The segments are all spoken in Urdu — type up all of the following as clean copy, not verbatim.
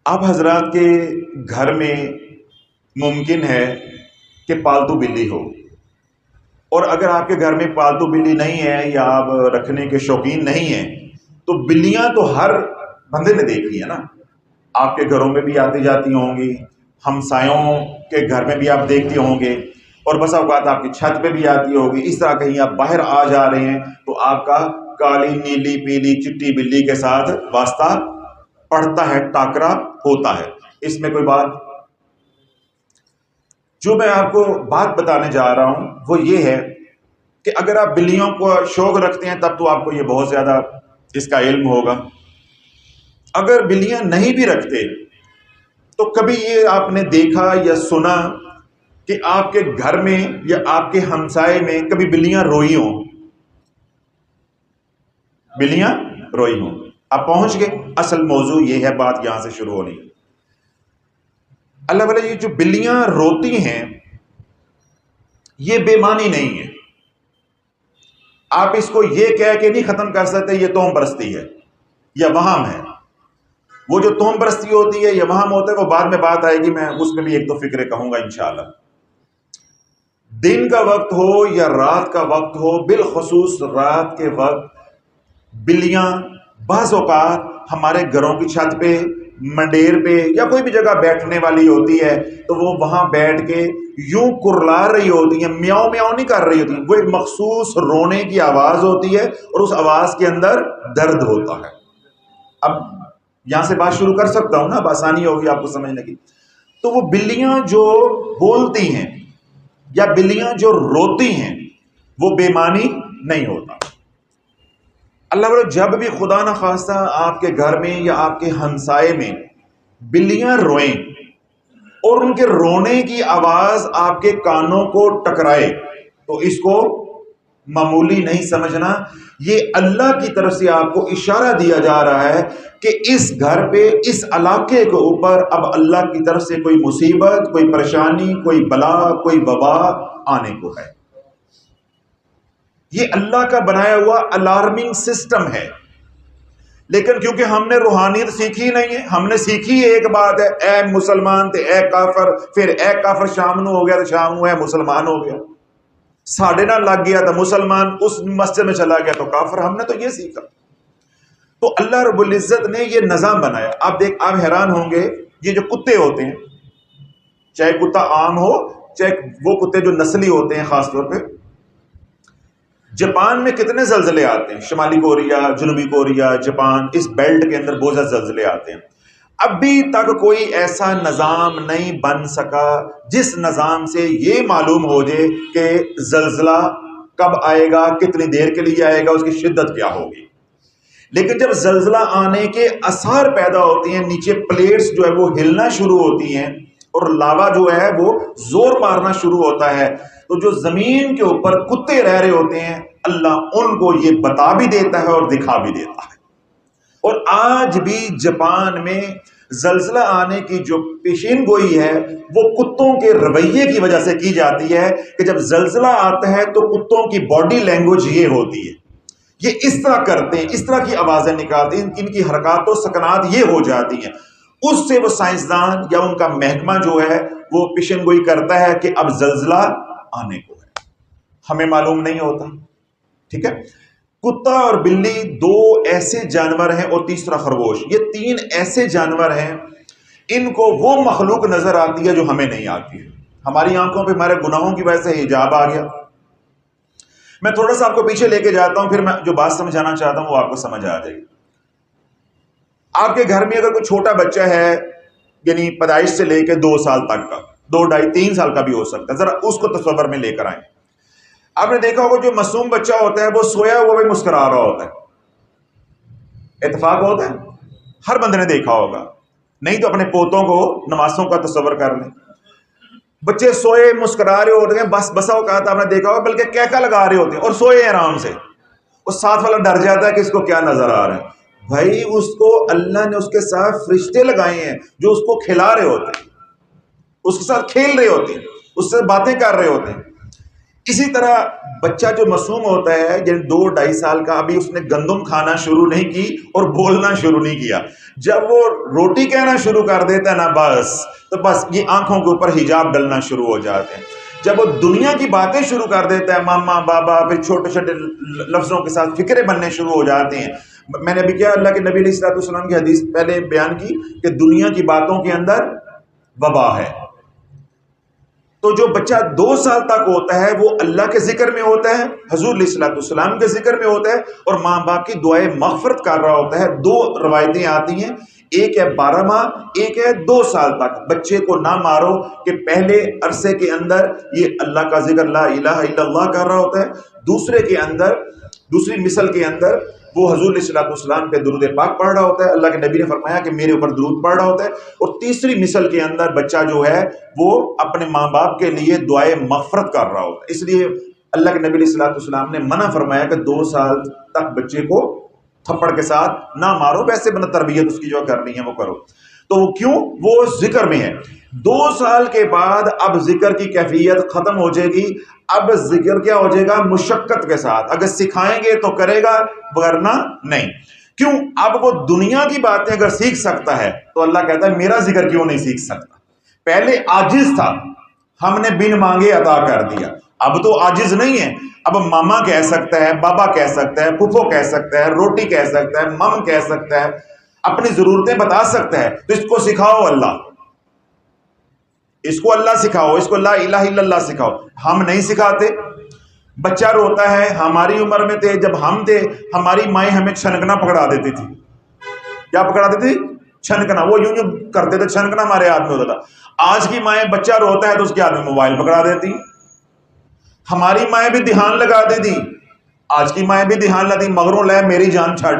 آپ حضرات کے گھر میں ممکن ہے کہ پالتو بلی ہو، اور اگر آپ کے گھر میں پالتو بلی نہیں ہے یا آپ رکھنے کے شوقین نہیں ہیں تو بلیاں تو ہر بندے نے دیکھی ہے نا. آپ کے گھروں میں بھی آتی جاتی ہوں گی، ہمسایوں کے گھر میں بھی آپ دیکھتے ہوں گے، اور بسا اوقات آپ کی چھت پہ بھی آتی ہوگی. اس طرح کہیں آپ باہر آ جا رہے ہیں تو آپ کا کالی نیلی پیلی چٹی بلی کے ساتھ واسطہ پڑتا ہے، ٹاکرا ہوتا ہے. اس میں کوئی بات. جو میں آپ کو بات بتانے جا رہا ہوں وہ یہ ہے کہ اگر آپ بلیوں کو شوق رکھتے ہیں تب تو آپ کو یہ بہت زیادہ اس کا علم ہوگا. اگر بلیاں نہیں بھی رکھتے تو کبھی یہ آپ نے دیکھا یا سنا کہ آپ کے گھر میں یا آپ کے ہمسائے میں کبھی بلیاں روئی ہوں؟ بلیاں روئی ہوں. آپ پہنچ گئے. اصل موضوع یہ ہے، بات یہاں سے شروع ہونی. اللہ والے، یہ جو بلیاں روتی ہیں یہ بے معنی نہیں ہے. آپ اس کو یہ کہہ کے نہیں ختم کر سکتے یہ توہم پرستی ہے یا وہم ہے. وہ جو توہم پرستی ہوتی ہے یا وہم ہوتا ہے وہ بعد میں بات آئے گی، میں اس میں بھی ایک دو فکرے کہوں گا انشاءاللہ. دن کا وقت ہو یا رات کا وقت ہو، بالخصوص رات کے وقت بلیاں بعض اوقات ہمارے گھروں کی چھت پہ، منڈیر پہ یا کوئی بھی جگہ بیٹھنے والی ہوتی ہے تو وہ وہاں بیٹھ کے یوں کرلا رہی ہوتی ہیں، میاؤں میاؤں نہیں کر رہی ہوتی، وہ ایک مخصوص رونے کی آواز ہوتی ہے اور اس آواز کے اندر درد ہوتا ہے. اب یہاں سے بات شروع کر سکتا ہوں نا، اب آسانی ہوگی آپ کو سمجھنے کی. تو وہ بلیاں جو بولتی ہیں یا بلیاں جو روتی ہیں وہ بے معنی نہیں ہوتا. اللہ والے، جب بھی خدا نخواستہ آپ کے گھر میں یا آپ کے ہمسائے میں بلیاں روئیں اور ان کے رونے کی آواز آپ کے کانوں کو ٹکرائے تو اس کو معمولی نہیں سمجھنا. یہ اللہ کی طرف سے آپ کو اشارہ دیا جا رہا ہے کہ اس گھر پہ، اس علاقے کے اوپر اب اللہ کی طرف سے کوئی مصیبت، کوئی پریشانی، کوئی بلا، کوئی وبا آنے کو ہے. یہ اللہ کا بنایا ہوا الارمنگ سسٹم ہے. لیکن کیونکہ ہم نے روحانیت سیکھی نہیں ہے، ہم نے سیکھی ایک بات ہے، اے مسلمان تے اے کافر، پھر اے کافر شام نو ہو گیا تو شام نو اے مسلمان ہو گیا. ساڑھے نہ لگ گیا تو مسلمان، اس مسجد میں چلا گیا تو کافر. ہم نے تو یہ سیکھا. تو اللہ رب العزت نے یہ نظام بنایا. آپ حیران ہوں گے، یہ جو کتے ہوتے ہیں، چاہے کتا عام ہو چاہے وہ کتے جو نسلی ہوتے ہیں، خاص طور پہ جاپان میں کتنے زلزلے آتے ہیں، شمالی کوریا، جنوبی کوریا، جاپان، اس بیلٹ کے اندر بہت زیادہ زلزلے آتے ہیں. ابھی تک کوئی ایسا نظام نہیں بن سکا جس نظام سے یہ معلوم ہو جائے کہ زلزلہ کب آئے گا، کتنی دیر کے لیے آئے گا، اس کی شدت کیا ہوگی. لیکن جب زلزلہ آنے کے آثار پیدا ہوتے ہیں، نیچے پلیٹس جو ہے وہ ہلنا شروع ہوتی ہیں اور لاوا جو ہے وہ زور مارنا شروع ہوتا ہے، تو جو زمین کے اوپر کتے رہ رہے ہوتے ہیں اللہ ان کو یہ بتا بھی دیتا ہے اور دکھا بھی دیتا ہے. اور آج بھی جاپان میں زلزلہ آنے کی جو پیشین گوئی ہے وہ کتوں کے رویے کی وجہ سے کی جاتی ہے کہ جب زلزلہ آتا ہے تو کتوں کی باڈی لینگویج یہ ہوتی ہے، یہ اس طرح کرتے ہیں، اس طرح کی آوازیں نکالتے ہیں، ان کی حرکات و سکنات یہ ہو جاتی ہیں. اس سے وہ سائنسدان یا ان کا محکمہ جو ہے وہ پیشن گوئی کرتا ہے کہ اب زلزلہ آنے کو ہے. ہمیں معلوم نہیں ہوتا. ٹھیک ہے. کتا اور بلی دو ایسے جانور ہیں، اور تیسرا خرگوش، یہ تین ایسے جانور ہیں ان کو وہ مخلوق نظر آتی ہے جو ہمیں نہیں آتی ہے. ہماری آنکھوں پہ ہمارے گناہوں کی وجہ سے حجاب آ گیا. میں تھوڑا سا آپ کو پیچھے لے کے جاتا ہوں، پھر میں جو بات سمجھانا چاہتا ہوں وہ آپ کو سمجھ آ جائے گی. آپ کے گھر میں اگر کوئی چھوٹا بچہ ہے، یعنی پیدائش سے لے کے 2 سال تک کا، 2 ڈھائی 3 سال کا بھی ہو سکتا ہے، ذرا اس کو تصور میں لے کر آئیں. آپ نے دیکھا ہوگا جو معصوم بچہ ہوتا ہے وہ سویا ہوا بھی مسکرا رہا ہوتا ہے. اتفاق ہوتا ہے، ہر بندے نے دیکھا ہوگا. نہیں تو اپنے پوتوں کو نواسوں کا تصور کر لیں. بچے سوئے مسکرا رہے ہوتے ہیں، بسا اوقات آپ نے دیکھا ہوگا بلکہ کہکا لگا رہے ہوتے ہیں اور سوئے آرام سے. اور ساتھ والا ڈر جاتا ہے کہ اس کو کیا نظر آ رہا ہے. بھائی اس کو اللہ نے اس کے ساتھ فرشتے لگائے ہیں جو اس کو کھلا رہے ہوتے ہیں، اس کے ساتھ کھیل رہے ہوتے ہیں، اس سے باتیں کر رہے ہوتے ہیں. اسی طرح بچہ جو معصوم ہوتا ہے یعنی 2-2.5 سال کا، ابھی اس نے گندم کھانا شروع نہیں کی اور بولنا شروع نہیں کیا، جب وہ روٹی کہنا شروع کر دیتا ہے نا بس یہ آنکھوں کے اوپر حجاب ڈلنا شروع ہو جاتے ہیں۔ جب وہ دنیا کی باتیں شروع کر دیتا ہے، ماما بابا، پھر چھوٹے چھوٹے لفظوں کے ساتھ فکرے بننے شروع ہو جاتے ہیں۔ میں نے ابھی کیا اللہ کے نبی علیہ الصلوۃ والسلام کی حدیث پہلے بیان کی کہ دنیا کی باتوں کے اندر وبا ہے۔ تو جو بچہ 2 سال تک ہوتا ہے وہ اللہ کے ذکر میں ہوتا ہے، حضور علیہ الصلوۃ والسلام کے ذکر میں ہوتا ہے، اور ماں باپ کی دعائیں مغفرت کر رہا ہوتا ہے۔ 2 روایتیں آتی ہیں، ایک ہے 12 ماہ، ایک ہے 2 سال تک۔ بچے کو نہ مارو کہ پہلے عرصے کے اندر یہ اللہ کا ذکر لا الہ الا اللہ کر رہا ہوتا ہے، دوسری مثل کے اندر وہ حضور علیہ الصلوۃ والسلام پہ درود پاک پڑھ رہا ہوتا ہے، اللہ کے نبی نے فرمایا کہ میرے اوپر درود پڑھ رہا ہوتا ہے، اور تیسری مثل کے اندر بچہ جو ہے وہ اپنے ماں باپ کے لیے دعائے مغفرت کر رہا ہوتا ہے۔ اس لیے اللہ کے نبی علیہ الصلوۃ والسلام نے منع فرمایا کہ 2 سال تک بچے کو تھپڑ کے ساتھ نہ مارو، ویسے بنا تربیت اس کی جو کرنی ہے وہ کرو۔ تو وہ کیوں؟ وہ ذکر میں ہے۔ 2 سال کے بعد اب ذکر کی کیفیت ختم ہو جائے گی، اب ذکر کیا ہو جائے گا؟ مشقت کے ساتھ، اگر سکھائیں گے تو کرے گا ورنہ نہیں۔ کیوں؟ اب وہ دنیا کی باتیں اگر سیکھ سکتا ہے تو اللہ کہتا ہے میرا ذکر کیوں نہیں سیکھ سکتا؟ پہلے عاجز تھا، ہم نے بن مانگے عطا کر دیا، اب تو عاجز نہیں ہے، اب ماما کہہ سکتا ہے، بابا کہہ سکتا ہے، پھپھو کہہ سکتا ہے، روٹی کہہ سکتا ہے، مم کہہ سکتا ہے، اپنی ضرورتیں بتا سکتا ہے۔ تو اس کو سکھاؤ اللہ، اس کو اللہ سکھاؤ، اس کو لا الہ الا اللہ سکھاؤ۔ ہم نہیں سکھاتے۔ بچہ روتا ہے، ہماری عمر میں تھے جب ہم تھے، ہماری مائیں ہمیں چھنکنا پکڑا دیتی تھی۔ کیا پکڑا دیتی تھی؟ چھنکنا۔ وہ یوں یوں کرتے تھے، چھنکنا ہمارے ہاتھ میں ہوتا تھا۔ آج کی مائیں بچہ روتا ہے تو اس کے ہاتھ میں موبائل پکڑا دیتی۔ ہماری مائیں بھی دھیان لگا دیتی، آج کی مائیں بھی دھیان لگتی، مگروں لے میری جان چھڑ۔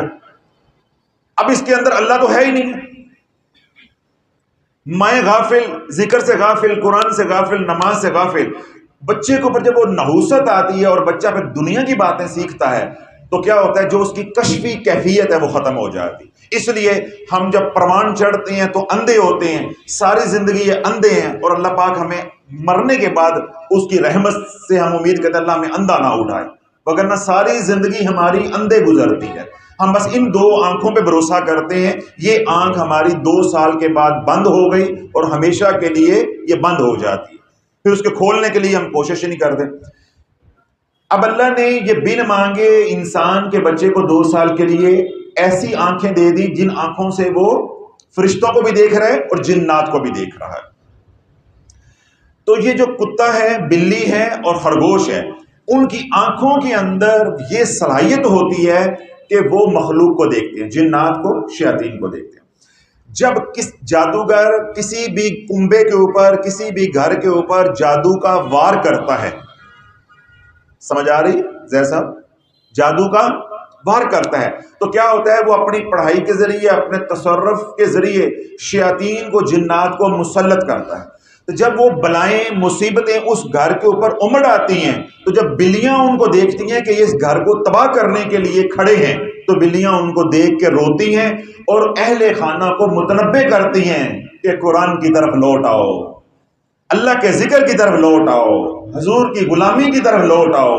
اب اس کے اندر اللہ تو ہے ہی نہیں۔ مائیں غافل، ذکر سے غافل، قرآن سے غافل، نماز سے غافل۔ بچے کے اوپر جب وہ نحوست آتی ہے اور بچہ پھر دنیا کی باتیں سیکھتا ہے تو کیا ہوتا ہے؟ جو اس کی کشفی کیفیت ہے وہ ختم ہو جاتی۔ اس لیے ہم جب پروان چڑھتے ہیں تو اندھے ہوتے ہیں، ساری زندگی یہ اندھے ہیں، اور اللہ پاک ہمیں مرنے کے بعد اس کی رحمت سے ہم امید کرتے ہیں اللہ ہمیں اندھا نہ اٹھائے، وگرنہ ساری زندگی ہماری اندھے گزرتی ہے۔ ہم بس ان 2 آنکھوں پہ بھروسہ کرتے ہیں، یہ آنکھ ہماری 2 سال کے بعد بند ہو گئی اور ہمیشہ کے لیے یہ بند ہو جاتی ہے، پھر اس کے کھولنے کے لیے ہم کوشش ہی نہیں کرتے۔ اب اللہ نے یہ بن مانگے انسان کے بچے کو 2 سال کے لیے ایسی آنکھیں دے دی جن آنکھوں سے وہ فرشتوں کو بھی دیکھ رہا ہے اور جنات کو بھی دیکھ رہا ہے۔ تو یہ جو کتا ہے، بلی ہے اور خرگوش ہے، ان کی آنکھوں کے اندر یہ صلاحیت ہوتی ہے کہ وہ مخلوق کو دیکھتے ہیں، جنات کو، شیاطین کو دیکھتے ہیں۔ جب کس جادوگر کسی بھی کنبے کے اوپر، کسی بھی گھر کے اوپر جادو کا وار کرتا ہے، سمجھ آ رہی زید صاحب؟ جادو کا وار کرتا ہے تو کیا ہوتا ہے؟ وہ اپنی پڑھائی کے ذریعے، اپنے تصرف کے ذریعے شیاطین کو، جنات کو مسلط کرتا ہے۔ تو جب وہ بلائیں، مصیبتیں اس گھر کے اوپر امڑ آتی ہیں تو جب بلیاں ان کو دیکھتی ہیں کہ یہ اس گھر کو تباہ کرنے کے لیے کھڑے ہیں تو بلیاں ان کو دیکھ کے روتی ہیں اور اہل خانہ کو متنبہ کرتی ہیں کہ قرآن کی طرف لوٹ آؤ، اللہ کے ذکر کی طرف لوٹ آؤ، حضور کی غلامی کی طرف لوٹ آؤ۔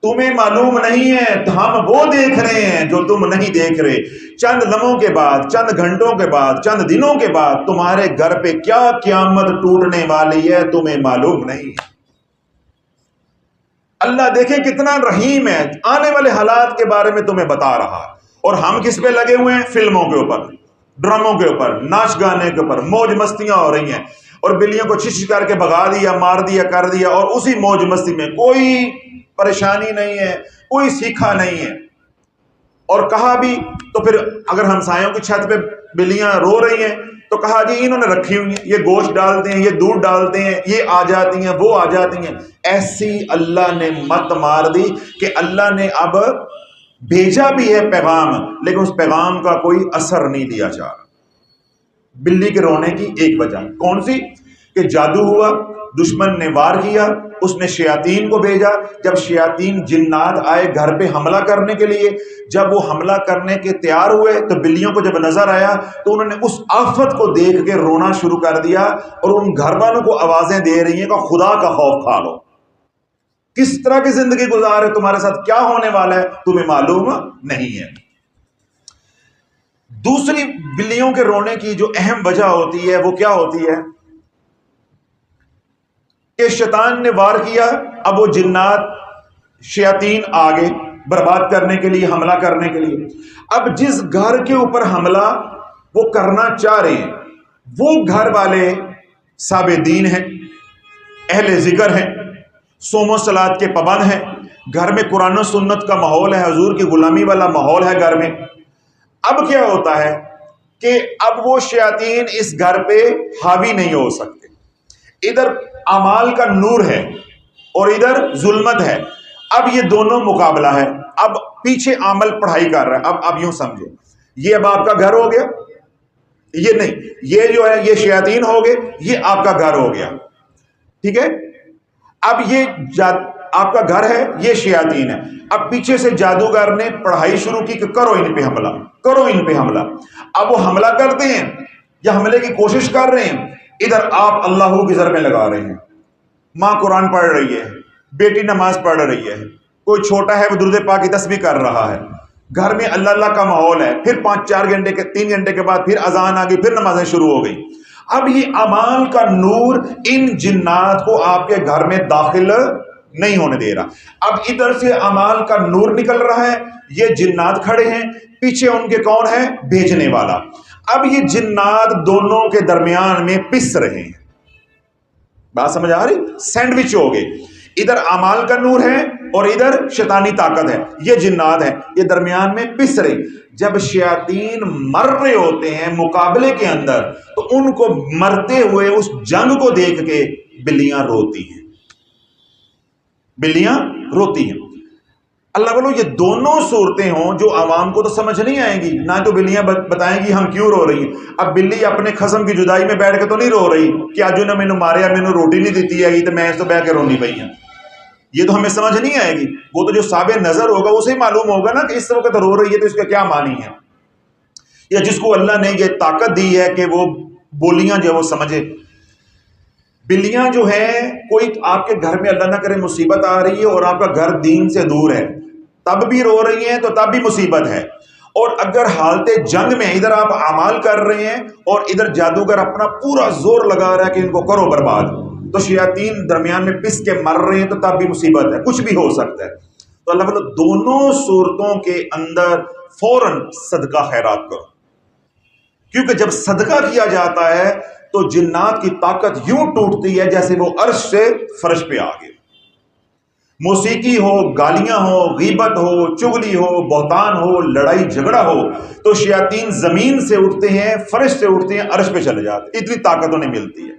تمہیں معلوم نہیں ہے، ہم وہ دیکھ رہے ہیں جو تم نہیں دیکھ رہے۔ چند لمحوں کے بعد، چند گھنٹوں کے بعد، چند دنوں کے بعد تمہارے گھر پہ کیا قیامت ٹوٹنے والی ہے تمہیں معلوم نہیں۔ اللہ دیکھیں کتنا رحیم ہے، آنے والے حالات کے بارے میں تمہیں بتا رہا، اور ہم کس پہ لگے ہوئے ہیں؟ فلموں کے اوپر، ڈراموں کے اوپر، ناچ گانے کے اوپر، موج مستیاں ہو رہی ہیں، اور بلیوں کو چھش کر کے بھگا دیا، مار دیا، کر دیا، اور اسی موج مستی میں کوئی پریشانی نہیں ہے، کوئی سیکھا نہیں ہے۔ اور کہا بھی تو پھر اگر ہمسایوں کی چھت پہ بلیاں رو رہی ہیں تو کہا جی انہوں نے رکھی ہوئی ہیں، یہ گوشت ڈالتے ہیں، یہ دودھ ڈالتے ہیں، یہ آ جاتی ہیں، وہ آ جاتی ہیں۔ ایسی اللہ نے مت مار دی کہ اللہ نے اب بھیجا بھی ہے پیغام، لیکن اس پیغام کا کوئی اثر نہیں دیا جا رہا۔ بلی کے رونے کی ایک وجہ کون سی؟ کہ جادو ہوا، دشمن نے وار کیا، اس نے شیاطین کو بھیجا، جب شیاطین جنات آئے گھر پہ حملہ کرنے کے لیے، جب وہ حملہ کرنے کے تیار ہوئے تو بلیوں کو جب نظر آیا تو انہوں نے اس آفت کو دیکھ کے رونا شروع کر دیا، اور ان گھر والوں کو آوازیں دے رہی ہیں کہ خدا کا خوف کھا لو۔ کس طرح کی زندگی گزار ہے، تمہارے ساتھ کیا ہونے والا ہے تمہیں معلوم نہیں ہے۔ دوسری بلیوں کے رونے کی جو اہم وجہ ہوتی ہے وہ کیا ہوتی ہے کہ شیطان نے وار کیا، اب وہ جنات شیاطین آگے برباد کرنے کے لیے، حملہ کرنے کے لیے۔ اب جس گھر کے اوپر حملہ وہ کرنا چاہ رہے ہیں وہ گھر والے صاحب دین ہیں، اہل ذکر ہیں، صوم و صلات کے پابند ہیں، گھر میں قرآن و سنت کا ماحول ہے، حضور کی غلامی والا ماحول ہے گھر میں۔ اب کیا ہوتا ہے کہ اب وہ شیاطین اس گھر پہ حاوی نہیں ہو سکتے، ادھر اعمال کا نور ہے اور ادھر ظلمت ہے، اب یہ دونوں مقابلہ ہے۔ اب پیچھے عمل پڑھائی کر رہا ہے، اب یوں سمجھے یہ اب آپ کا گھر ہو گیا، یہ نہیں، یہ جو ہے یہ شیاطین ہو گئے، یہ آپ کا گھر ہو گیا، ٹھیک ہے۔ اب یہ آپ کا گھر ہے، یہ شیاطین ہے۔ اب پیچھے سے جادوگر نے پڑھائی شروع کی کہ کرو ان پہ حملہ، کرو ان پہ حملہ۔ اب وہ حملہ کرتے ہیں یا حملے کی کوشش کر رہے ہیں، ادھر آپ اللہ کی ضربیں لگا رہے ہیں، ماں قرآن پڑھ رہی ہے، بیٹی نماز پڑھ رہی ہے، کوئی چھوٹا ہے وہ درود پاک کی تسبیح کر رہا ہے، گھر میں اللہ اللہ کا ماحول ہے۔ پھر 3 گھنٹے کے بعد پھر اذان آ گئی، پھر نمازیں شروع ہو گئی۔ اب یہ اعمال کا نور ان جنات کو آپ کے گھر میں داخل نہیں ہونے دے رہا۔ اب ادھر سے اعمال کا نور نکل رہا ہے، یہ جنات کھڑے ہیں، پیچھے ان کے کون ہے؟ بھیجنے والا۔ اب یہ جنات دونوں کے درمیان میں پس رہے ہیں، بات سمجھ آ رہی؟ سینڈوچ ہو گئے، ادھر اعمال کا نور ہے اور ادھر شیطانی طاقت ہے، یہ جنات ہیں، یہ درمیان میں پس رہے۔ جب شیاطین مر رہے ہوتے ہیں مقابلے کے اندر تو ان کو مرتے ہوئے اس جنگ کو دیکھ کے بلیاں روتی ہیں، بلیاں روتی ہیں۔ اللہ والو یہ دونوں صورتیں ہوں جو عوام کو تو سمجھ نہیں آئیں گی، نہ تو بلیاں بتائیں گی ہم کیوں رو رہی ہیں۔ اب بلی اپنے خصم کی جدائی میں بیٹھ کے تو نہیں رو رہی کہ آج نے مینو ماریا، مینو روٹی نہیں دیتی ہے تو میں اس تو بیٹھ کے رونی پئی ہوں، یہ تو ہمیں سمجھ نہیں آئے گی۔ وہ تو جو صاحب نظر ہوگا اسے معلوم ہوگا نا کہ اس وقت رو رہی ہے تو اس کا کیا معنی ہے، یا جس کو اللہ نے یہ طاقت دی ہے کہ وہ بولیاں جو وہ سمجھے۔ بلیاں جو ہیں، کوئی آپ کے گھر میں اللہ نہ کرے مصیبت آ رہی ہے اور آپ کا گھر دین سے دور ہے، تب بھی رو رہی ہیں تو تب بھی مصیبت ہے۔ اور اگر حالت جنگ میں ادھر آپ اعمال کر رہے ہیں اور ادھر جادوگر اپنا پورا زور لگا رہا ہے کہ ان کو کرو برباد، تو شیاطین درمیان میں پس کے مر رہے ہیں تو تب بھی مصیبت ہے، کچھ بھی ہو سکتا ہے۔ تو اللہ تعالیٰ دونوں صورتوں کے اندر فوراً صدقہ خیرات کرو، کیونکہ جب صدقہ کیا جاتا ہے تو جنات کی طاقت یوں ٹوٹتی ہے جیسے وہ عرش سے فرش پہ آ گئے۔ موسیقی ہو، گالیاں ہو، غیبت ہو، چغلی ہو، بہتان ہو، لڑائی جھگڑا ہو، تو شیاطین زمین سے اٹھتے ہیں، فرش سے اٹھتے ہیں، عرش پہ چلے جاتے ہیں، اتنی طاقت انہیں ملتی ہے۔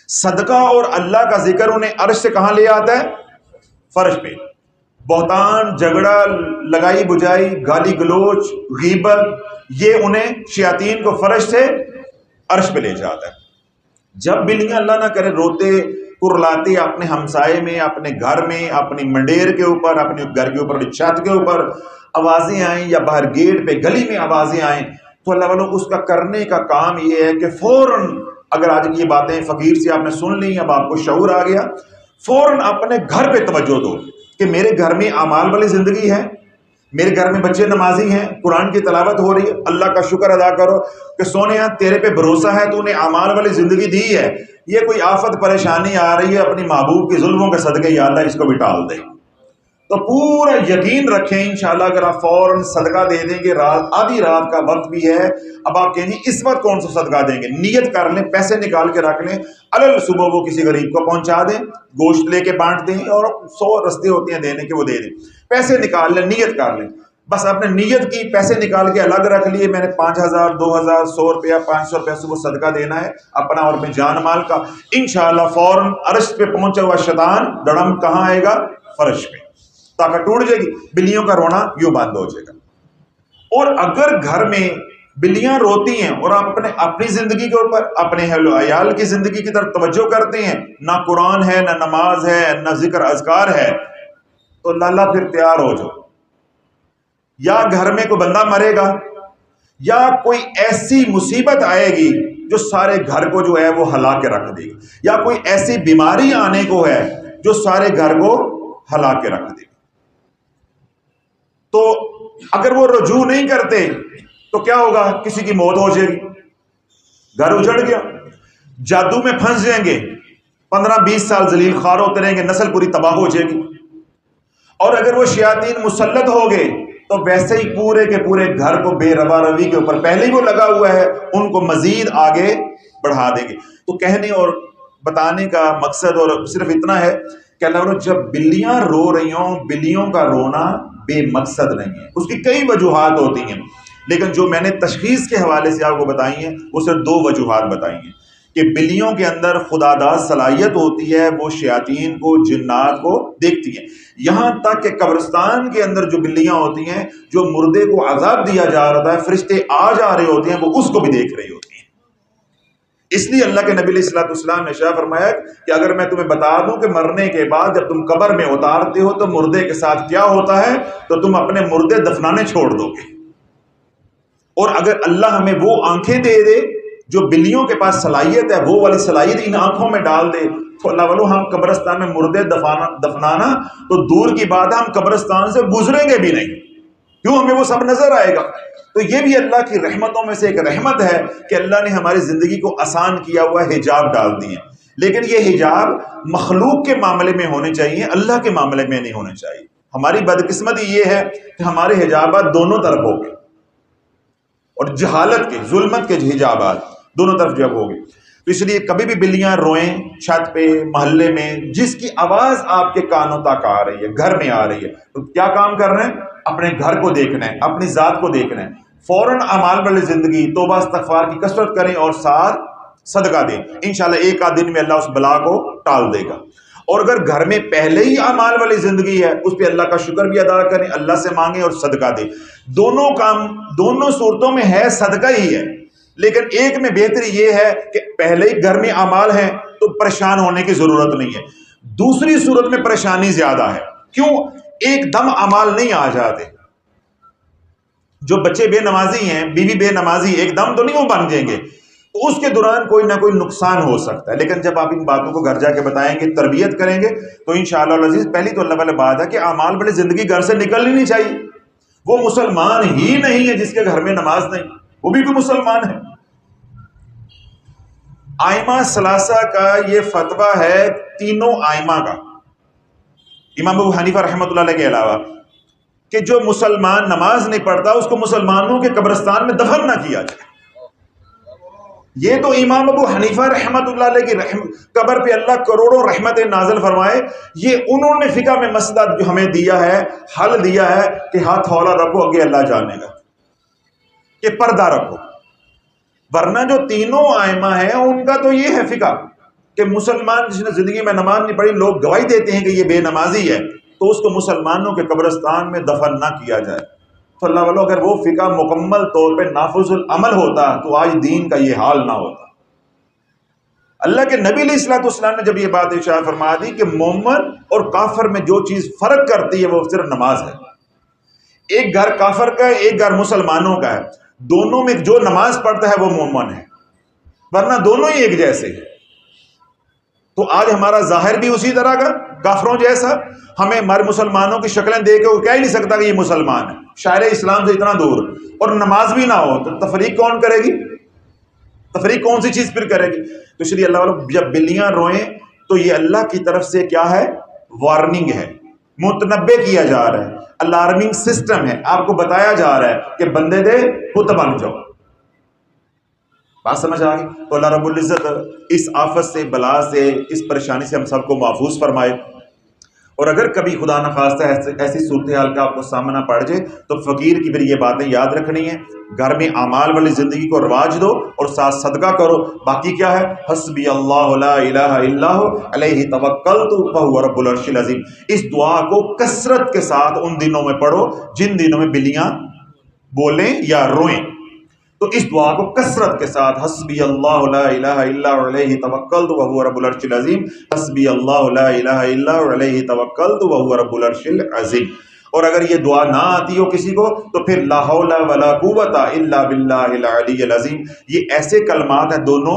صدقہ اور اللہ کا ذکر انہیں عرش سے کہاں لے آتا ہے؟ فرش پہ۔ بہتان، جھگڑا، لگائی بجائی، گالی گلوچ، غیبت، یہ انہیں شیاطین کو فرش سے عرش پہ لے جاتا ہے۔ جب بلیاں اللہ نہ کرے روتے کرلاتے اپنے ہمسائے میں، اپنے گھر میں، اپنی منڈیر کے اوپر، اپنے گھر کے اوپر چھت کے اوپر آوازیں آئیں یا باہر گیٹ پہ گلی میں آوازیں آئیں، تو اللہ والوں اس کا کرنے کا کام یہ ہے کہ فوراً، اگر آج کی یہ باتیں فقیر سے آپ نے سن لی، اب آپ کو شعور آ گیا، فوراً اپنے گھر پہ توجہ دو کہ میرے گھر میں اعمال والی زندگی ہے، میرے گھر میں بچے نمازی ہیں، قرآن کی تلاوت ہو رہی ہے، اللہ کا شکر ادا کرو کہ سونیا تیرے پہ بھروسہ ہے، تو نے اعمال والی زندگی دی ہے، یہ کوئی آفت پریشانی آ رہی ہے اپنی محبوب کی ظلموں کے صدقے یا اللہ اس کو بھی ٹال دے، تو پورا یقین رکھیں انشاءاللہ اگر آپ فوراً صدقہ دے دیں گے، رات آدھی رات کا وقت بھی ہے، اب آپ کہیں گے اس وقت کون سا صدقہ دیں گے، نیت کر لیں، پیسے نکال کے رکھ لیں، الل صبح وہ کسی غریب کو پہنچا دیں، گوشت لے کے بانٹ دیں، اور 100 رستے ہوتے ہیں دینے کے وہ دے دیں، پیسے نکال لیں، نیت کر لیں، بس آپ نے نیت کی، پیسے نکال کے الگ رکھ لیے، میں نے 5000 2000 100 روپیہ 500 روپیہ صبح صدقہ دینا ہے اپنا اور اپنے جان مال کا، انشاءاللہ فوراً عرش پہ پہنچا ہوا شیطان دڑم کہاں آئے گا؟ فرش پہ، طاقت ٹوٹ جائے گی، بلیوں کا رونا یوں بند ہو جائے گا۔ اور اگر گھر میں بلیاں روتی ہیں اور آپ اپنی زندگی کے اوپر، اپنے اہل و عیال کی زندگی کی طرف توجہ کرتے ہیں، نہ قرآن ہے، نہ نماز ہے، نہ ذکر اذکار ہے، تو اللہ پھر تیار ہو جاؤ، یا گھر میں کوئی بندہ مرے گا، یا کوئی ایسی مصیبت آئے گی جو سارے گھر کو جو ہے وہ ہلا کے رکھ دے گی، یا کوئی ایسی بیماری آنے کو ہے جو سارے گھر کو ہلا کے رکھ دے گا۔ تو اگر وہ رجوع نہیں کرتے تو کیا ہوگا؟ کسی کی موت ہو جائے گی، گھر اجڑ گیا، جادو میں پھنس جائیں گے، 15-20 سال ذلیل خوار ہوتے رہیں گے، نسل پوری تباہ ہو جائے گی۔ اور اگر وہ شیاطین مسلط ہو گئے تو ویسے ہی پورے کے پورے گھر کو بے روا روی کے اوپر پہلے ہی وہ لگا ہوا ہے، ان کو مزید آگے بڑھا دیں گے۔ تو کہنے اور بتانے کا مقصد اور صرف اتنا ہے کہ اللہ جب بلیاں رو رہی ہوں، بلیوں کا رونا بے مقصد نہیں ہے، اس کی کئی وجوہات ہوتی ہیں، لیکن جو میں نے تشخیص کے حوالے سے آپ کو بتائی ہیں وہ صرف 2 وجوہات بتائی ہیں کہ بلیوں کے اندر خداداد صلاحیت ہوتی ہے، وہ شیاطین کو، جنات کو دیکھتی ہیں۔ یہاں تک کہ قبرستان کے اندر جو بلیاں ہوتی ہیں، جو مردے کو عذاب دیا جا رہا ہے، فرشتے آ جا رہے ہوتے ہیں، وہ اس کو بھی دیکھ رہی ہوتی ہیں۔ اس لیے اللہ کے نبی علیہ الصلوۃ والسلام نے ارشاد فرمایا کہ اگر میں تمہیں بتا دوں کہ مرنے کے بعد جب تم قبر میں اتارتے ہو تو مردے کے ساتھ کیا ہوتا ہے، تو تم اپنے مردے دفنانے چھوڑ دو گے۔ اور اگر اللہ ہمیں وہ آنکھیں دے دے جو بلیوں کے پاس صلاحیت ہے، وہ والی صلاحیت ان آنکھوں میں ڈال دے، تو اللہ والو ہم قبرستان میں مردے دفنانا تو دور کی بات ہے، ہم قبرستان سے گزریں گے بھی نہیں، کیوں؟ ہمیں وہ سب نظر آئے گا۔ تو یہ بھی اللہ کی رحمتوں میں سے ایک رحمت ہے کہ اللہ نے ہماری زندگی کو آسان کیا ہوا حجاب ڈال دیے، لیکن یہ حجاب مخلوق کے معاملے میں ہونے چاہیے، اللہ کے معاملے میں نہیں ہونے چاہیے۔ ہماری بدقسمتی یہ ہے کہ ہمارے حجابات دونوں طرف ہو گئے، اور جہالت کے، ظلمت کے حجابات دونوں طرف جب ہو گئے، تو اس لیے کبھی بھی بلیاں روئیں چھت پہ، محلے میں، جس کی آواز آپ کے کانوں تک آ رہی ہے، گھر میں آ رہی ہے، تو کیا کام کر رہے ہیں؟ اپنے گھر کو دیکھنا ہے، اپنی ذات کو دیکھنا ہے، فوراً اعمال والی زندگی، توبہ استغفار کی کثرت کریں اور ساتھ صدقہ دیں، انشاءاللہ ایک آدھ دن میں اللہ اس بلا کو ٹال دے گا۔ اور اگر گھر میں پہلے ہی اعمال والی زندگی ہے، اس پہ اللہ کا شکر بھی ادا کریں، اللہ سے مانگیں اور صدقہ دیں۔ دونوں کام دونوں صورتوں میں ہے صدقہ ہی ہے، لیکن ایک میں بہتری یہ ہے کہ پہلے ہی گھر میں اعمال ہیں تو پریشان ہونے کی ضرورت نہیں ہے، دوسری صورت میں پریشانی زیادہ ہے۔ کیوں؟ ایک دم اعمال نہیں آ جاتے۔ جو بچے بے نمازی ہیں، بیوی بے نمازی، ایک دم تو نہیں وہ بن جائیں گے، تو اس کے دوران کوئی نہ کوئی نقصان ہو سکتا ہے، لیکن جب آپ ان باتوں کو گھر جا کے بتائیں گے، تربیت کریں گے، تو انشاءاللہ العزیز پہلی تو اللہ والی بات ہے کہ اعمال والی زندگی گھر سے نکلنی نہیں چاہیے۔ وہ مسلمان ہی نہیں ہے جس کے گھر میں نماز نہیں، وہ بھی کوئی مسلمان ہے۔ آئمہ ثلاثہ کا یہ فتویٰ ہے، تینوں آئمہ کا، امام ابو حنیفہ رحمۃ اللہ علیہ کے علاوہ، کہ جو مسلمان نماز نہیں پڑھتا اس کو مسلمانوں کے قبرستان میں دفن نہ کیا جائے۔ یہ تو امام ابو حنیفہ رحمۃ اللہ علیہ کی قبر پہ اللہ کروڑوں رحمتیں نازل فرمائے، یہ انہوں نے فقہ میں مسئلہ جو ہمیں دیا ہے، حل دیا ہے کہ ہاتھ ہولا رکھو، آگے اللہ جانے گا، کہ پردہ رکھو۔ ورنہ جو تینوں آئمہ ہیں ان کا تو یہ ہے فقہ کہ مسلمان جس نے زندگی میں نماز نہیں پڑھی، لوگ گواہی دیتے ہیں کہ یہ بے نمازی ہے، تو اس کو مسلمانوں کے قبرستان میں دفن نہ کیا جائے۔ تو اللہ والو اگر وہ فقہ مکمل طور پہ نافذ العمل ہوتا تو آج دین کا یہ حال نہ ہوتا۔ اللہ کے نبی علیہ الصلوۃ والسلام نے جب یہ بات ارشاد فرما دی کہ مومن اور کافر میں جو چیز فرق کرتی ہے وہ صرف نماز ہے، ایک گھر کافر کا ہے، ایک گھر مسلمانوں کا ہے، دونوں میں جو نماز پڑھتا ہے وہ مومن ہے، ورنہ دونوں ہی ایک جیسے ہیں۔ تو آج ہمارا ظاہر بھی اسی طرح کا کافروں جیسا، ہمیں ہمارے مسلمانوں کی شکلیں دیکھ کے وہ کہہ ہی نہیں سکتا کہ یہ مسلمان ہے، شاعر اسلام سے اتنا دور، اور نماز بھی نہ ہو تو تفریق کون کرے گی؟ تفریق کون سی چیز پھر کرے گی؟ تو اس لیے اللہ والوں جب بلیاں روئیں تو یہ اللہ کی طرف سے کیا ہے؟ وارننگ ہے، متنبہ کیا جا رہا ہے، الارمنگ سسٹم ہے، آپ کو بتایا جا رہا ہے کہ بندے دے پت بن جاؤ۔ بات سمجھ آ گئی؟ تو اللہ رب العزت اس آفت سے، بلا سے، اس پریشانی سے ہم سب کو محفوظ فرمائے۔ اور اگر کبھی خدا نخواستہ ایسی صورتحال کا آپ کو سامنا پڑ جائے تو فقیر کی پھر یہ باتیں یاد رکھنی ہیں، گھر میں اعمال والی زندگی کو رواج دو اور ساتھ صدقہ کرو۔ باقی کیا ہے؟ حسبی اللہ لا الہ الا ہو علیہ توکلت وہو رب العرش العظیم۔ اس دعا کو کثرت کے ساتھ ان دنوں میں پڑھو جن دنوں میں بلیاں بولیں یا روئیں، تو اس دعا کو کثرت کے ساتھ، حسبی اللہ لا الہ الا ہو علیہ توکلت وہو رب العرش العظیم، حسبی اللہ لا الہ الا ہو علیہ توکلت وہو رب العرش العظیم۔ اور اگر یہ دعا نہ آتی ہو کسی کو تو پھر لا حول ولا قوت الا باللہ العلی العظیم۔ یہ ایسے کلمات ہیں دونوں